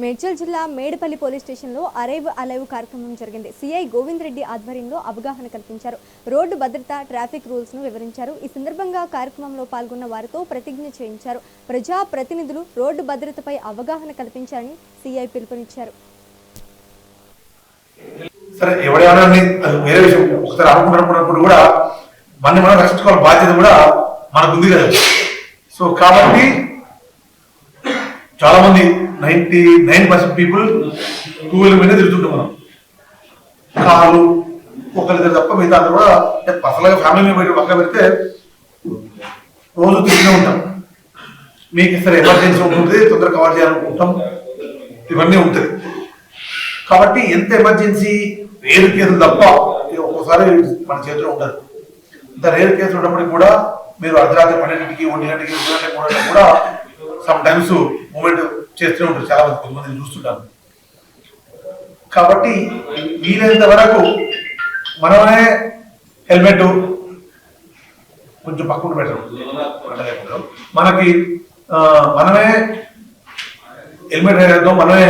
మేడ్చల్ జిల్లా మేడపల్లి పోలీస్ స్టేషన్లో arrive alive కార్యక్రమం జరిగింది. సిఐ గోవింద్ రెడ్డి ఆధ్వర్యంలో అవగాహన కల్పించారు. రోడ్డు భద్రత, ట్రాఫిక్ రూల్స్ ను వివరించారు. ఈ సందర్భంగా కార్యక్రమంలో పాల్గొన్న వారితో ప్రతిజ్ఞ చేయించారు. ప్రజా ప్రతినిధులు రోడ్డు భద్రతపై అవగాహన కల్పించాలని సిఐ పిలుపునిచ్చారు. సరే, ఎవరైనా వేరే విషయం ఒకసారి అనుకున్నప్పుడు కూడా మనం రక్షించుకోవాల బాధ్యత కూడా మనకు ఉంది కదా. సో కాబట్టి చాలా మంది 99% పీపుల్ టూ వీలర్ మీద తిరుగుతుంటాం. మనం కారు ఒకరిద్దరు తప్ప మిగతా అందరూ కూడా పర్సనల్గా ఫ్యామిలీ మీద పక్కన పెడితే రోజు తిరుగుతూనే ఉంటాం. మీకు సరే ఎమర్జెన్సీ ఉంటుంది, తొందరగా కవర్ చేయాలనుకుంటాం, ఇవన్నీ ఉంటుంది. కాబట్టి ఎంత ఎమర్జెన్సీ రేర్ కేసులు తప్ప ఒక్కోసారి మన చేతిలో ఉండదు. ఇంత రేర్ కేసులు ఉన్నప్పటికీ కూడా మీరు అర్ధరాత్రి 12కి 1 గంటకి 2 గంటకి 3 గంటలకు కూడా సమ్ టైమ్స్ మూమెంట్ చేస్తూనే ఉంటారు. చాలా మంది కొంతమంది చూస్తుంటారు. కాబట్టి వీలైనంత వరకు మనమే హెల్మెట్ కొంచెం పక్కన పెట్టడం, మనకి మనమే హెల్మెట్ వేద్దాం, మనమే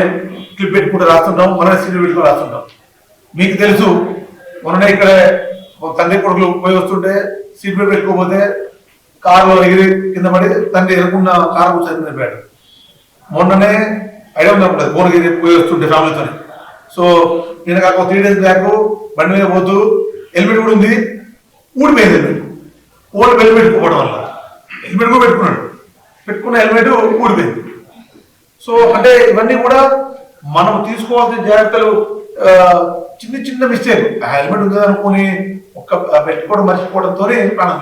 క్లిప్ పెట్టుకుంటూ రాస్తుంటాం, మనమే సీట్ పెట్టుకుని రాస్తుంటాం. మీకు తెలుసు, మొన్ననే ఇక్కడే తండ్రి కొడుకులు పోయి వస్తుంటే సీట్ బెల్ట్ పెట్టుకోకపోతే కారులో ఎగిరి కింద పడి తండ్రి ఎదుర్కొన్న కారు చనిపోయాడు. మొన్ననే ఐడియా ఉండదు, భువనగిరి పోయి వస్తుంటే ఫ్యామిలీతో. సో నేను కాక 3 days బ్యాక్ బండి మీద పోతూ హెల్మెట్ కూడా ఉంది, ఊడిపోయింది హెల్మెట్. ఓల్డ్ బెల్ట్ పెట్టుకోవడం వల్ల హెల్మెట్ కూడా పెట్టుకున్న హెల్మెట్ ఊడిపోయింది. సో అంటే ఇవన్నీ కూడా మనం తీసుకోవాల్సిన జాగ్రత్తలు. చిన్న చిన్న మిస్టేక్, హెల్మెట్ ఉంది అనుకుని ఒక్క పెట్టుకోవడం మర్చిపోవడంతో ప్రాణం